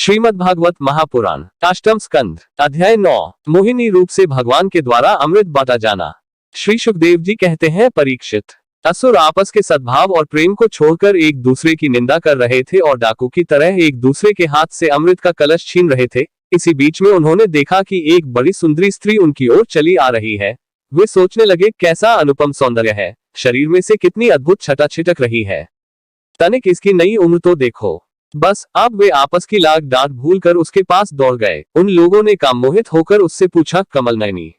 श्रीमद्भागवत महापुराण अष्टम स्कंध अध्याय 9 मोहिनी रूप से भगवान के द्वारा अमृत बांटा जाना। श्री सुखदेव जी कहते हैं, परीक्षित, असुर आपस के सद्भाव और प्रेम को छोड़कर एक दूसरे की निंदा कर रहे थे और डाकू की तरह एक दूसरे के हाथ से अमृत का कलश छीन रहे थे। इसी बीच में उन्होंने देखा कि एक बड़ी सुंदरी स्त्री उनकी ओर चली आ रही है। वे सोचने लगे, कैसा अनुपम सौंदर्य है, शरीर में से कितनी अद्भुत छटा छिटक रही है, तनिक इसकी नई उम्र तो देखो। बस अब वे आपस की लाग डांट भूलकर उसके पास दौड़ गए। उन लोगों ने काम मोहित होकर उससे पूछा, कमल नयनी,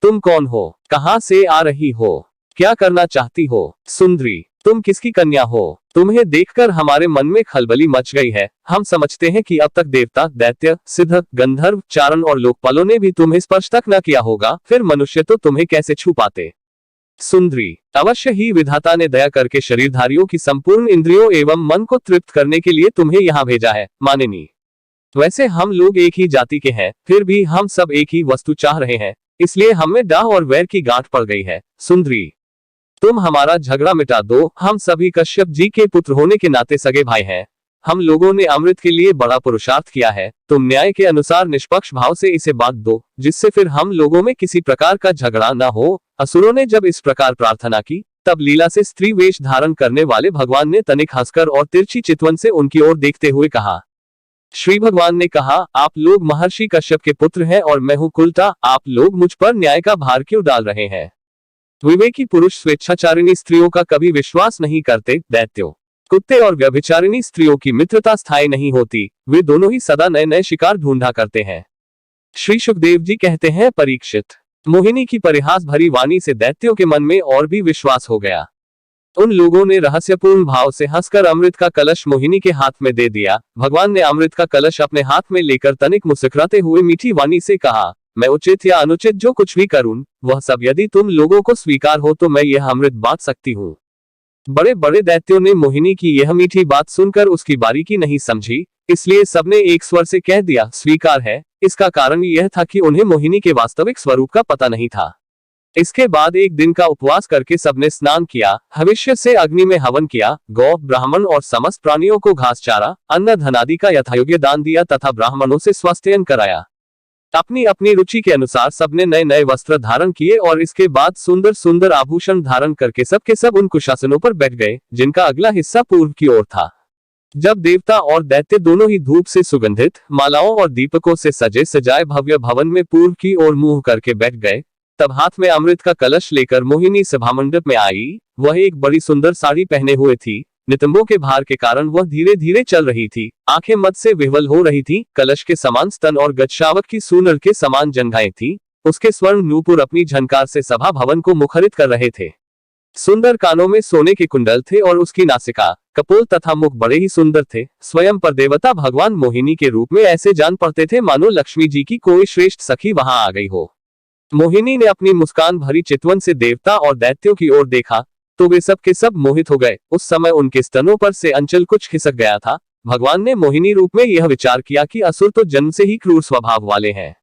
तुम कौन हो, कहां से आ रही हो, क्या करना चाहती हो? सुंदरी, तुम किसकी कन्या हो? तुम्हें देखकर हमारे मन में खलबली मच गई है। हम समझते हैं कि अब तक देवता, दैत्य, सिद्ध, गंधर्व, चारण और लोकपालों ने भी तुम्हें स्पर्श तक न किया होगा, फिर मनुष्य तो तुम्हें कैसे छू पाते? सुंदरी, अवश्य ही विधाता ने दया करके शरीरधारियों की संपूर्ण इंद्रियों एवं मन को तृप्त करने के लिए तुम्हें यहाँ भेजा है। मानिनी, वैसे हम लोग एक ही जाति के हैं, फिर भी हम सब एक ही वस्तु चाह रहे हैं, इसलिए हमें डाह और वैर की गांठ पड़ गई है। सुंदरी, तुम हमारा झगड़ा मिटा दो। हम सभी कश्यप जी के पुत्र होने के नाते सगे भाई हैं। हम लोगों ने अमृत के लिए बड़ा पुरुषार्थ किया है। तुम न्याय के अनुसार निष्पक्ष भाव से इसे बांट दो, जिससे फिर हम लोगों में किसी प्रकार का झगड़ा न हो। असुरों ने जब इस प्रकार प्रार्थना की, तब लीला से स्त्री वेश धारण करने वाले भगवान ने तनिक हंसकर और तिरछी चितवन से उनकी ओर देखते हुए कहा। श्री भगवान ने कहा, आप लोग महर्षि कश्यप के पुत्र हैं और मैं हूँ कुलटा। आप लोग मुझ पर न्याय का भार क्यों डाल रहे हैं? विवेकी पुरुष स्वेच्छाचारिणी स्त्रियों का कभी विश्वास नहीं करते। दैत्यों, कुत्ते और व्यभिचारिणी स्त्रियों की मित्रता स्थायी नहीं होती। वे दोनों ही सदा नए नए शिकार ढूंढा करते हैं। श्री सुखदेव जी कहते हैं, परीक्षित, मोहिनी की परिहास भरी वाणी से दैत्यों के मन में और भी विश्वास हो गया। उन लोगों ने रहस्यपूर्ण भाव से हंसकर अमृत का कलश मोहिनी के हाथ में दे दिया। भगवान ने अमृत का कलश अपने हाथ में लेकर तनिक मुस्कुराते हुए मीठी वाणी से कहा, मैं उचित या अनुचित जो कुछ भी करूं, वह सब यदि तुम लोगों को स्वीकार हो तो मैं यह अमृत बांट सकती हूँ। बड़े बड़े दैत्यों ने मोहिनी की यह मीठी बात सुनकर उसकी बारीकी नहीं समझी, इसलिए सबने एक स्वर से कह दिया, स्वीकार है। इसका कारण यह था कि उन्हें मोहिनी के वास्तविक स्वरूप का पता नहीं था। इसके बाद एक दिन का उपवास करके सबने स्नान किया, भविष्य से अग्नि में हवन किया, गौ, ब्राह्मण और समस्त प्राणियों को घास चारा, अन्न धनादि का यथायोग्य दान दिया तथा ब्राह्मणों से स्वास्थ्ययन कराया। अपनी अपनी रुचि के अनुसार सबने नए नए वस्त्र धारण किए और इसके बाद सुंदर सुंदर आभूषण धारण करके सब के सब उन कुशासनों पर बैठ गए, जिनका अगला हिस्सा पूर्व की ओर था। जब देवता और दैत्य दोनों ही धूप से सुगंधित, मालाओं और दीपकों से सजे सजाए भव्य भवन में पूर्व की ओर मुंह करके बैठ गए, तब हाथ में अमृत का कलश लेकर मोहिनी सभामंडप में आई। वह एक बड़ी सुंदर साड़ी पहने हुए थी। नितंबों के भार के कारण वह धीरे धीरे चल रही थी। आंखें मद से विह्वल हो रही थी। कलश के समान स्तन और गजशावक की सूनर के समान जंघाएं थी। उसके स्वर्ण नूपुर अपनी झनकार से सभा भवन को मुखरित कर रहे थे। सुंदर कानों में सोने के कुंडल थे और उसकी नासिका, कपोल तथा मुख बड़े ही सुंदर थे। स्वयं पर देवता भगवान मोहिनी के रूप में ऐसे जान पड़ते थे मानो लक्ष्मी जी की कोई श्रेष्ठ सखी वहां आ गई हो। मोहिनी ने अपनी मुस्कान भरी चितवन से देवता और दैत्यों की ओर देखा तो वे सब के सब मोहित हो गए। उस समय उनके स्तनों पर से अंचल कुछ खिसक गया था। भगवान ने मोहिनी रूप में यह विचार किया कि असुर तो जन्म से ही क्रूर स्वभाव वाले हैं,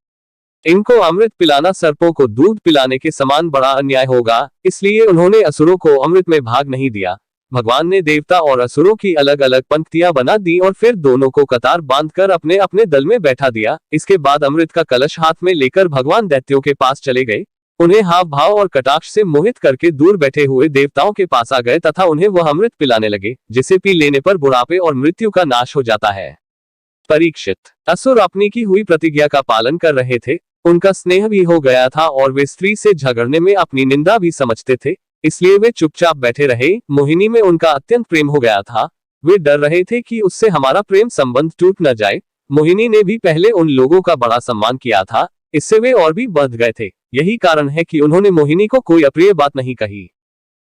इनको अमृत पिलाना सर्पों को दूध पिलाने के समान बड़ा अन्याय होगा, इसलिए उन्होंने असुरों को अमृत में भाग नहीं दिया। भगवान ने देवता और असुरों की अलग अलग पंक्तियां बना दी और फिर दोनों को कतार बांधकर अपने अपने दल में बैठा दिया। इसके बाद अमृत का कलश हाथ में लेकर भगवान दैत्यों के पास चले गए। उन्हें हाव भाव और कटाक्ष से मोहित करके दूर बैठे हुए देवताओं के पास आ गए तथा उन्हें वह अमृत पिलाने लगे, जिसे पी लेने पर बुढ़ापे और मृत्यु का नाश हो जाता है। परीक्षित, असुर अपनी की हुई प्रतिज्ञा का पालन कर रहे थे। उनका स्नेह भी हो गया था और वे स्त्री से झगड़ने में अपनी निंदा भी समझते थे, इसलिए वे चुपचाप बैठे रहे। मोहिनी में उनका अत्यंत प्रेम हो गया था। वे डर रहे थे कि उससे हमारा प्रेम संबंध टूट न जाए। मोहिनी ने भी पहले उन लोगों का बड़ा सम्मान किया था, इससे वे और भी बढ़ गए थे। यही कारण है कि उन्होंने मोहिनी को कोई अप्रिय बात नहीं कही।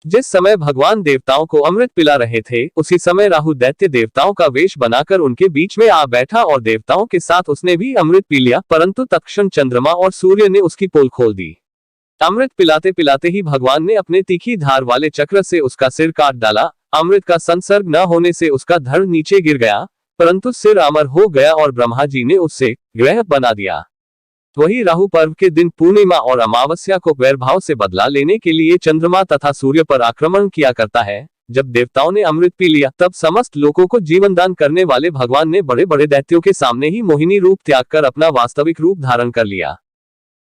जिस समय भगवान देवताओं को अमृत पिला रहे थे, उसी समय राहु दैत्य देवताओं का वेश बनाकर उनके बीच में आ बैठा और देवताओं के साथ उसने भी अमृत पी लिया, परंतु तत्क्षण चंद्रमा और सूर्य ने उसकी पोल खोल दी। अमृत पिलाते पिलाते ही भगवान ने अपने तीखी धार वाले चक्र से उसका सिर काट डाला। अमृत का संसर्ग न होने से उसका धड़ नीचे गिर गया, परंतु सिर अमर हो गया और ब्रह्मा जी ने उससे ग्रह बना दिया। वही राहु पर्व के दिन पूर्णिमा और अमावस्या को वैरभाव से बदला लेने के लिए चंद्रमा तथा सूर्य पर आक्रमण किया करता है। जब देवताओं ने अमृत पी लिया तब समस्त लोगों को जीवन दान करने वाले भगवान ने बड़े बड़े दैत्यों के सामने ही मोहिनी रूप त्याग कर अपना वास्तविक रूप धारण कर लिया।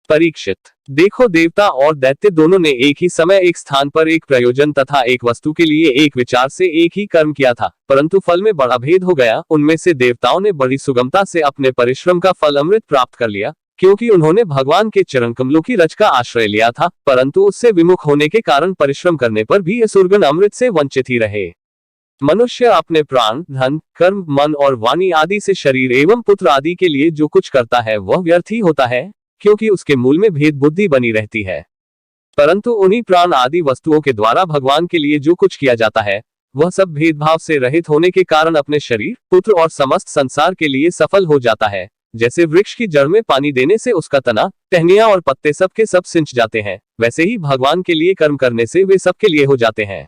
परीक्षित, देखो देवता और दैत्य दोनों ने एक ही समय एक स्थान पर एक प्रयोजन तथा एक वस्तु के लिए एक विचार से एक ही कर्म किया था, परंतु फल में बड़ा भेद हो गया। उनमें से देवताओं ने बड़ी सुगमता से अपने परिश्रम का फल अमृत प्राप्त कर लिया, क्योंकि उन्होंने भगवान के चरण कमलों की रज का आश्रय लिया था, परंतु उससे विमुख होने के कारण परिश्रम करने पर भी असुरगण अमृत से वंचित ही रहे। मनुष्य अपने प्राण, धन, कर्म, मन और वाणी आदि से शरीर एवं पुत्र आदि के लिए जो कुछ करता है वह व्यर्थ ही होता है, क्योंकि उसके मूल में भेद बुद्धि बनी रहती है। परंतु उन्हीं प्राण आदि वस्तुओं के द्वारा भगवान के लिए जो कुछ किया जाता है वह सब भेदभाव से रहित होने के कारण अपने शरीर, पुत्र और समस्त संसार के लिए सफल हो जाता है। जैसे वृक्ष की जड़ में पानी देने से उसका तना, टहनियां और पत्ते सब के सब सिंच जाते हैं, वैसे ही भगवान के लिए कर्म करने से वे सबके लिए हो जाते हैं।